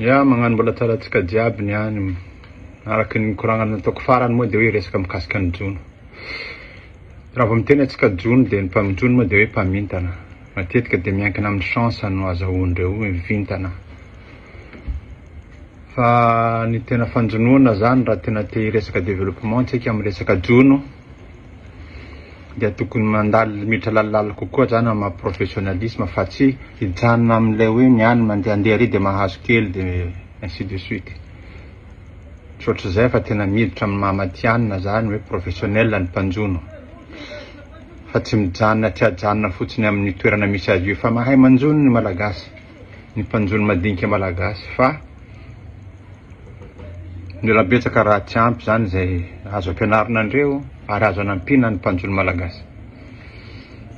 Ya mangan mbola tsara tsika jiaby niany araky ny koragna nataoko farany moa de hoe resaka mikasika ny jono. Raha vao miteny atsika jono de ny mpaminjono moa de hoe mpamintana. Matetika de miankina amin'ny chance no azahoandreo mivintana. Fa ny tena fanjonoana zany raha tena te resaka développement tsika amin'ny resaka jono dia tokony mandalo mitra lalalala kokoa zany amin'ny professionnalisme fa tsy hijanona amin'ilay hoe niany mandehandeha ary de mahazo kely de ainsi de suite. Ohatr'izay fa tena miditra amin'ny mahamatianina zany hoe professionnel ny mpanjono. Fa tsy mijanona tsy hajanona fotsiny amin'ny toerana misy azy io fa mahay manjono ny malagasy, ny mpanjono madinika malagasy fa mila betsaka raha tsy ampy zany zay azo ampianarina andreo ary azo anampina ny mpanjono malagasy.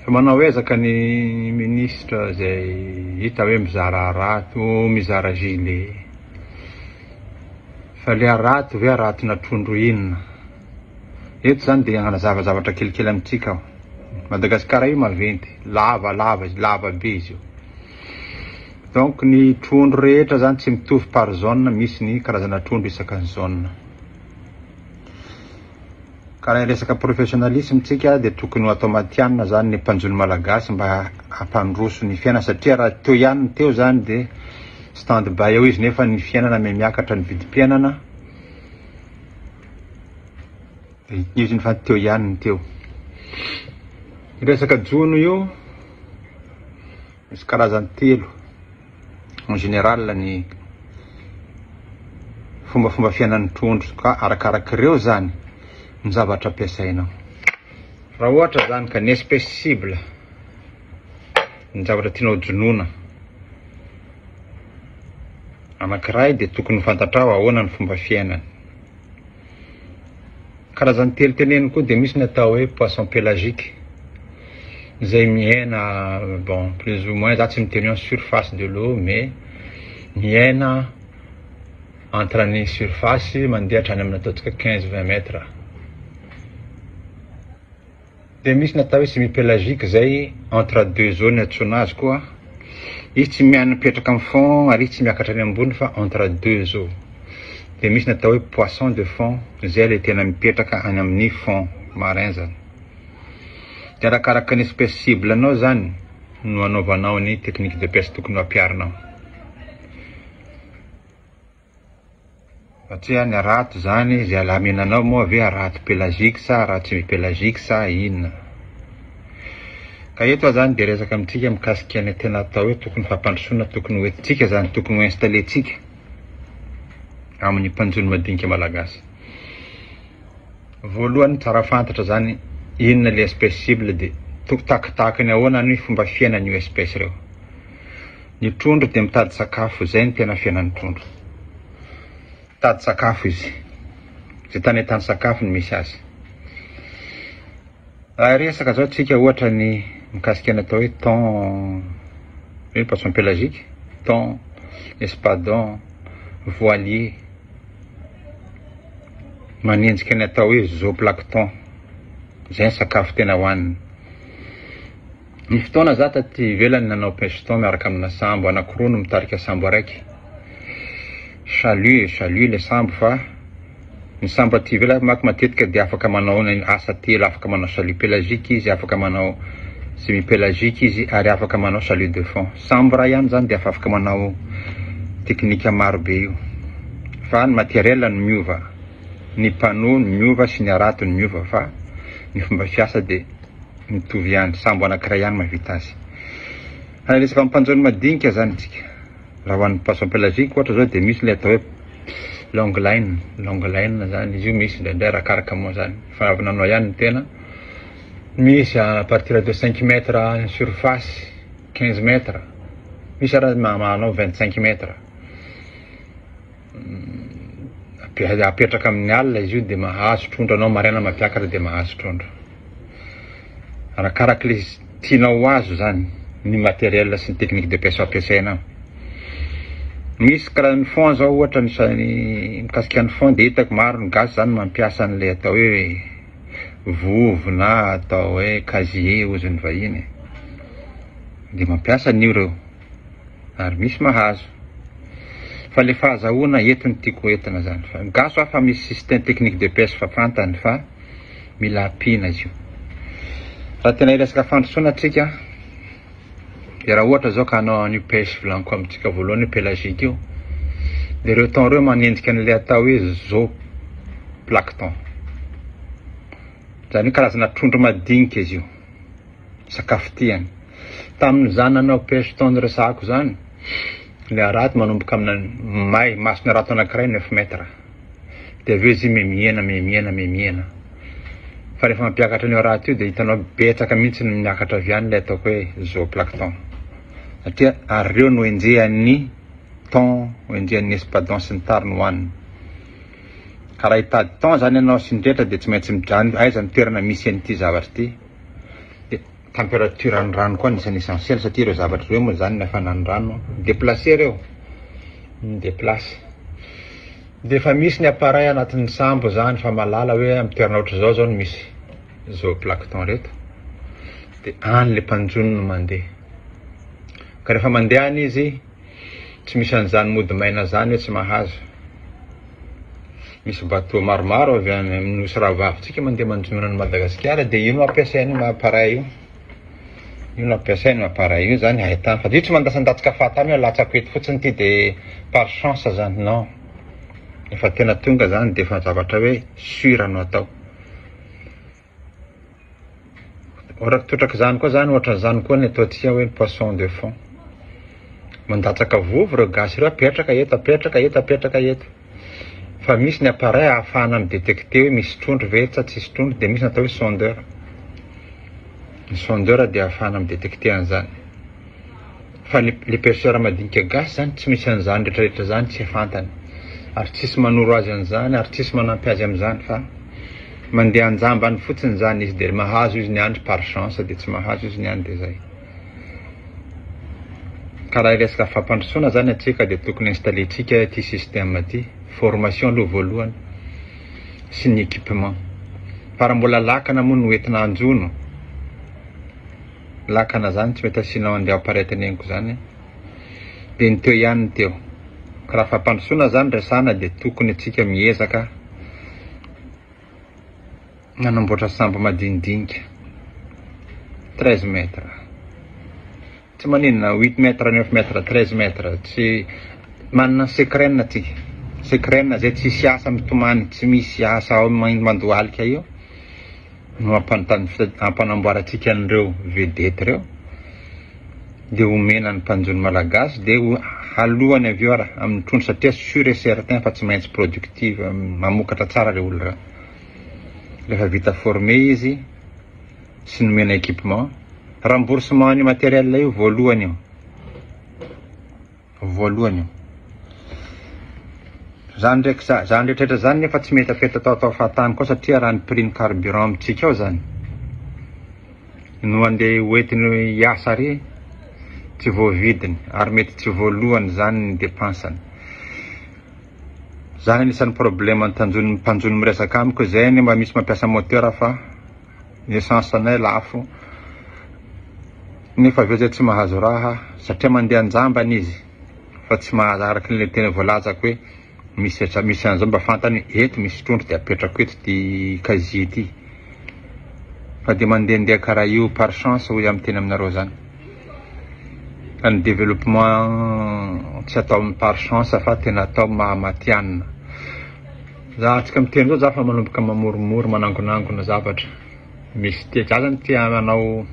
Fa manao ezaka ny ministra zay hita hoe mizara rato, mizara gilet. Fa le arato ve aratina trondro inona? Eto zany de agnanazava zavatra kelikely amintsika aho. Madagasikara io maventy, lava be izy io. Donc ny trondro rehetra zany tsy mitovy par zone, misy ny karazana trondro isaky zone. Karaha resaka professionnalisme tsika de tokony atao matianina zany ny mpanjono malagasy mba hampandroso ny fiaina satria raha teo ihany teo zany de stand by eo izy nefa ny fiainana miakatra ny vidim-piainana. Izy ny fa teo ihany teo. Resaka jono io misy karazany telo en général ny fomba fiainan'ny trondro ka arakaraky reo zany ny zavatra ampiasainao. Raha ohatra zany ka ny espèce cible ny zavatra tianao jonona anankiray de tokony fantatrao ahoana ny fomba fiainany. Karazany telo teneny koa de misy ny atao hoe poisson pélagique zay miaina bon plus ou moins za tsy miteny en surface de l'eau mais miaina entre ny surface mandeha hatrany amin'ny ataontsika 15-20 mètres. De misy natao hoe semi-pélagique zay entre deux zones antsoina azy koa. Izy tsy mipetraka amin'ny fond ary izy tsy miakatra any ambony fa entre deux eaux. De misy natao hoe poisson de fond zay le tena mipetraka any amin'ny fond marin zany. De arakaraka ny espèce cible anao zany no anaovanao ny technique de pêche tokony ampiarinao. Satria ny arato zany zay alamenanao moa ve arato pélagique sa arato semi-pélagique sa inona. Ka eto zany de resaka amintsika mikasika ny tena atao hoe tokony fampandrosoana tokony hoentintsika zany tokony ho installentsika amin'ny mpanjono madinika malagasy. Voalohany tsara fantatra zany inona le espèce cible de takiny ahoana ny fomba fiainan'io espèce reo. Ny trondro de mitady sakafo, zay ny tena fiainan'ny trondro. Mitady sakafo izy, zay tany ahitany sakafo ny misy azy. Raha resaka zao tsika ohatra ny mikasika ny atao hoe thon, hoe poisson pélagique, thon, espadon, voilier, manenjika ny atao hoe zooplancton, zay ny sakafo tena hoaniny. Ny fotoana za taty ivelany nanao pêche-thon miaraka amina sambo anankiroa no mitarika sambo araiky. Chalut le sambo fa ny sambo aty ivelany maky matetika de afaka manao asa telo, afaka manao chalut pélagique izy, afaka manao semi-pélagique izy ary afaka manao chalut de fond. Sambo raha ihany zany de afaka manao teknika maro be io. Fa ny matériel no miova, ny panneau no miova sy ny arato no miova fa ny fomba fiasa de mitovy ihany, sambo anankiray ihany mahavita azy. Raha resaka mpanjono madinika zany tsika. Raha ho an'ny poisson pélagique ohatra zao de misy le atao hoe long line zany izy io, misy ndraindray arakaraka moa zany. Fa avy nanao ihany ny tena. Misy à partir de 5 mètres en surface, 15 mètres. Misy raha manao 25 mètres. Apetraka amin'ny alina izy io de mahazo trondro, anao maraina mampiakatra de mahazo trondro. Arakaraka le tianao azo zany ny matériel sy ny technique de pêche ampiasainao. Misy karaha ny fond zao ohatra ny mikasika ny fond de hitako maro ny gasy zany mampiasa an'le atao hoe vovo na atao hoe casier ozy ny vahiny. De mampiasa an'io reo. Ary misy mahazo. fa le fahazahoana entiny tiako entina zany fa gaso fa misy système technique de pêche fa fantany fa mila ampina izy io raha tena resaka fandrosoana atsika de raha ohatra zao ka hanao an'io pêche volaniko amintsika voalohany pélagique io de reo temps reo manendrika an'ilay atao hoe zooplancton zany hoe karazana trondro madinika izy io sakafo-tiany tamin'izany nanao pêche taony resako zany le araty manomboka amina may masina rato anankiray 9 metra de aveo izy memiena fa rehefa mampiakatra an'io raty io de hitanao betsaka mihitsy ny miakatra avy any le ataoko hoe zooplancton satria ary reo no enjehan'ny thon enjehan'ny espadon sy ny tariny hoaniny ka raha hitady thon zany ianao sy ndretra de tsy maintsy mijany aiza mitoerana misy an'ity zavatra ity de température ny rano koa anisany essentiel satria ireo zavatra reo moa zany nafana ny rano déplacer reo déplace de fa misy ny appareil anatin'ny sambo zany fa malala hoe amin'ny toerana ohatra zao no misy zooplancton reto de any le mpanjono no mandeha ka rehefa mandeha any izy tsy misy an'izany mody maina zany hoe tsy mahazo misy bateau maromaro avy any amin'ny nosy rahavavitsika mandeha manjonona ny Madagasikara de io no ampiasainy appareil io no ampiasainy appareil io zany ahitana fa io tsy mandasandatsika fahatany hoe latsako eto fotsiny ity de par chance zany non efa tena tonga zany de efa zavatra hoe sûr no atao ora totraka zany koa zany ohatra zany koa ny ataontsika hoe poisson de fond mandatsaka vovo reo gasy reo apetraka eto fa misy ny appareil ahafahana midétecter hoe misy trondro ve sa tsisy trondro de misy natao hoe sondeur ny sondeur de ahafahana midétecter an'izany fa le pêcheur madinika gasy zany tsy misy an'izany rehetrarehetra zany tsy fantany ary tsisy manoro azy an'izany ary tsisy manampy azy amin'izany fa mandeha anjamba any fotsiny zany izy de mahazo izy ny andro par chance de tsy mahazo izy ny andro de zay ka raha resaka fampandrosoana zany atsika de tokony installetsika ty système ty formation aloha voalohany sy ny équipement para mbola lakana moa no entina anjono lakana zany tsy mety asianao andeha appareil eniko zany de ny teo ihany teo ka raha fampandrosoana zany resana de tokony atsika miezaka nanamboatra sambo madinidinika 13 metra tsy maninona 8 metra 9 metra 13 metra tsy manana secret atsika secret zay tsy misy asa mitomany tsy misy asa ao mandohalika io no ampanamboaratsika an'ireo vedety reo de omena ny mpanjono malagasy de alohany aveo raha amin'ny trondro satria sûr et certain fa tsy maintsy productive mamokatra tsara le olo reo rehefa vita formé izy sy nomena équipement remboursement ny matériel io voalohany io zany ndraiky zany rehetrarehetra zany nefa tsy mety apeta atao fahatany koa satria raha ny prix ny carburant amitsika ao zany no andeha hoentiny hiasa re tsy voavidiny ary mety tsy voalohany zany ny dépensany zany anisan'ny problème ny mpanjono miresaka amiko zay ny mba misy mampiasa moteur fa essence anay lafo nefa aveo zay tsy mahazo raha satria mandeha anjambany izy fa tsy mahazo araky le tena voalazako hoe misy an'izao mba fantany eto misy trondro de apetrako eto ty casier ty fa de mandehandeha karaha io par chance hoy amin'ny teny aminareo zany ka ny développement tsy atao par chance fa tena atao mahamatianina za atsika miteny zao za fa manomboka mamoromoro manangonangona zavatra misy tia za zany tia manao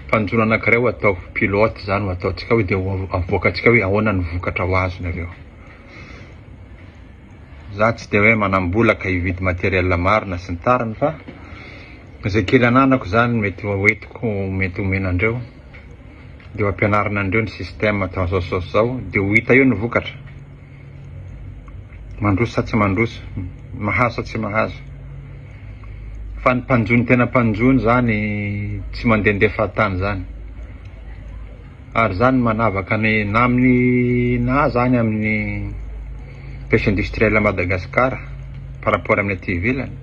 mpanjono anankiray ho atao pilote zany ho ataotsika hoe de avoakatsika hoe ahoana ny vokatra ho azony aveo za tsy de hoe manambolaka hividy matériel marina sy ny tariny fa zay kely ananako zany mety hoentiko mety homenandreo de ho ampianarinandreo ny système atao saososy zao de ho hita eo ny vokatra mandroso sa tsy mandroso mahazo sa tsy mahazo fa ny mpanjono tena mpanjono zany tsy mandehandeha fahatany zany ary zany manavaka ny na amin'ny na zany amin'ny pêche industrielle à Madagascar par rapport amin'ny aty ivelany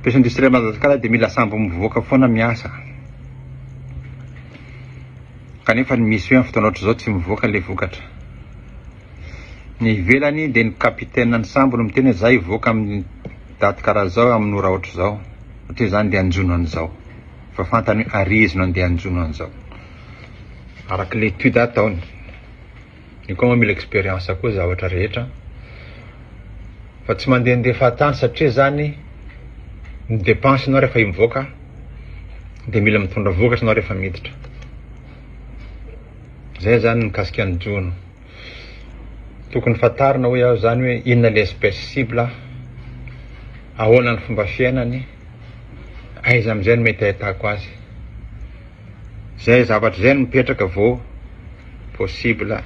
pêche industrielle à Madagascar de mila sambo mivoaka foana miasa kanefa misy hoe fotoana ohatr' zao tsy mivoaka le vokatra. Ny ivelany dia ny kapitaine ny sambo no miteny hoe zay ivoaka amin'ny daty karaha zao amin'ny ora ohatr' zao, ohatra zany dia anjono an'izao, fa fantany hoe arizona dia anjono an'izao araky l'étude ataony. Ny koa mila expérience koa zavatra rehetra, fa tsy mandehandeha fahatany satria zany ny dépense anao rehefa mivoaka dia mila mitondra vokatra anao rehefa miditra. Zay zany mikasika ny jono. Tokony fantarina hoe aho zany hoe inona le espèce cible, ahoana ny fomba fiainany, aiza amin'izay no mety ahitako azy. Zay zavatra zay no mipetraka vao possible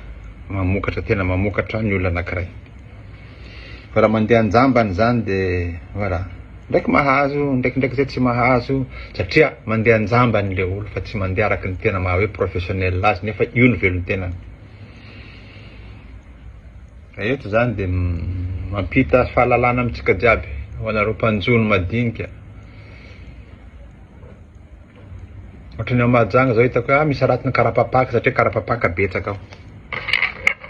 mamokatra, tena mamokatra ny olona anankiray. Fa raha mandeha anjambany zany dia voilà, ndraiky mahazo, ndraikindraiky zay tsy mahazo, satria mandeha anjambany le olo fa tsy mandeha araky ny tena maha hoe professionnel azy, nefa io ny velon'ny tenany. Eto zany dia mampita fahalalana amintsika jiaby ho anareo mpanjono madinika. Ohatrany ao Mahajanga zao hitako hoe misy aratiny karapapaka satria karapapaka betsaka ao.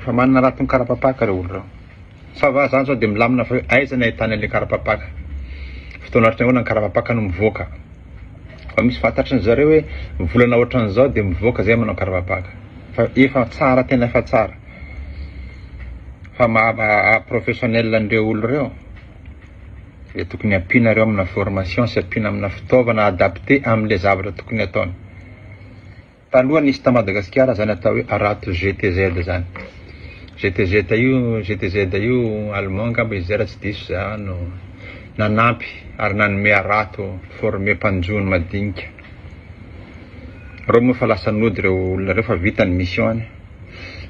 Fa manana aratiny karapapaka reo olo reo. Sa va zany zao dia milamina fa hoe aiza ny ahitany an'ilay karapapaka. Fotoana ohatrany ahoana ny karapapaka no mivoaka. Fa misy fantatry ny zareo hoe volana ohatran'izao dia mivoaka zay manao karapapaka. Fa efa tsara, tena efa tsara. Fa maha professionnel an'ireo olo reo dia tokony ampiana reo amina formation sy ampiana amina fitaovana adapté amin'ilay zavatra tokony ataony. Taloha nisy ta Madagasikara zany atao hoe arato GTZ zany. GTZ io allemand ngamba izy raha tsy diso za no nanampy ary nanome arato formé mpanjono madinika. Reo moa fa lasa nody reo olona reo fa vita ny mission any.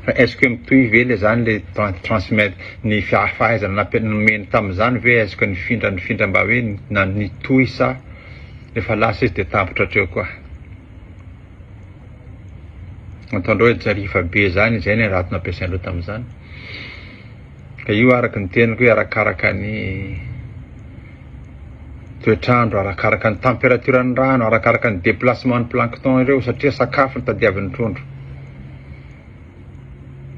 Fa est-ce que mitohy ve le zany le transmettre ny fahaizana nomeny tamin'izany ve est-ce que nifindra mba hoe nitohy sa rehefa lasa izy dia tampotra hatreo koa. Ataondreo hoe jarifa be zany, zay ny raha nampiasaindreo tamin'izany. Ka io araky ny teniko hoe arakaraka ny toetrandro, arakaraka ny température ny rano, arakaraka ny déplacement ny plancton ireo satria sakafo ny tadiavin'ny trondro.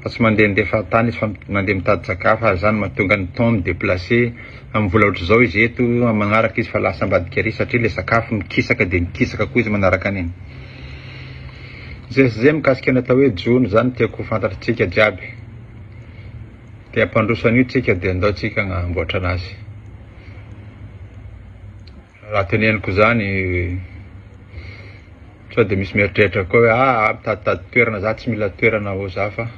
Fa tsy mandehandeha fahatany izy fa mandeha mitady sakafo, ary zany mahatonga ny temps midéplacé. Amin'ny vola ohatr' zao izy eto manaraka izy fa lasa ambadika ary satria le sakafo mikisaka dia mikisaka koa izy manaraka an'iny. Zay mikasika ny atao hoe jono zany tiako fantatritsika jiaby. Dia ampandrosana io tsika dia andao tsika hanamboatra anazy. Raha teneniko zany sao dia misy mieritreritra koa hoe mitaditady toerana za tsy mila toerana ho za fa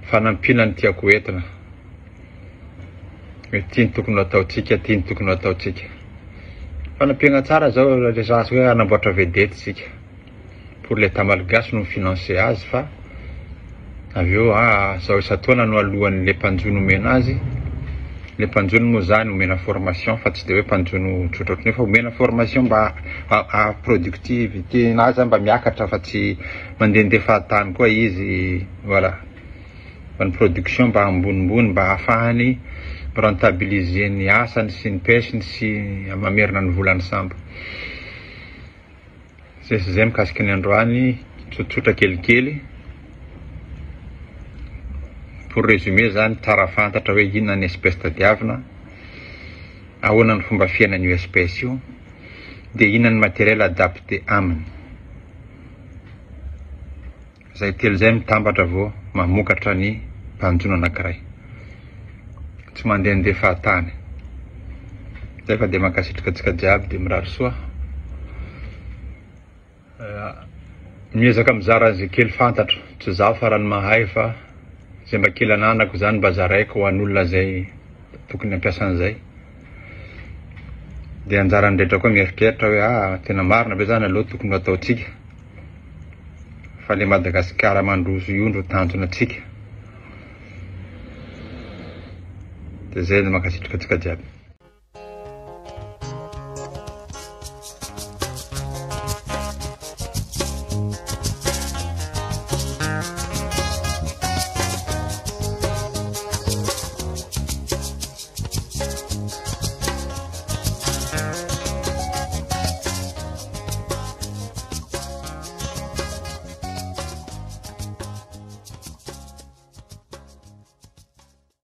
fanampiana ny tiako entina. Hoe tiany tokony ataotsika, tiany tokony ataotsika. Fanampiana tsara zao resasy hoe hanamboatra vedety tsika. Pour l'état malgache no financer azy fa aveo zao isatoana no alohan'le mpanjono omena azy. Le mpanjono moa zany omena formation fa tsy dia hoe mpanjono tsotraotrany fa omena formation mba productivité nazy mba miakatra fa tsy mandehandeha fahatany koa izy. Voilà. Fa ny production mba ambonimbony mba ahafahany rentabiliser ny asany sy ny pesiny sy mamerina ny volany sambo. Zay mikasika ny androany tsotsotra kelikely. Pour résumer zany tsara fantatra hoe inona ny espèce tadiavina, ahoana ny fomba fiainan'io espèce io, dia inona ny matériel adapté aminy. Zay telo zay mitambatra vao mamokatra ny mpanjono anankiray. Tsy mandehandeha fahatany. Zay fa dia mankasitraka antsika jiaby dia mirary soa. Miezaka mizara zay kely fantatro, tsy zaho farany mahay fa zay mba kely ananako zany mba zaraiko ho an'olona zay tokony ampiasa an'izay. Dia anjara ndretra koa mieritreritra hoe tena marina be zany aloha tokony ataotsika. Fa le Madagasikara mandroso io ndro tanjona atsika. Dia zay no mankasitraka antsika jiaby.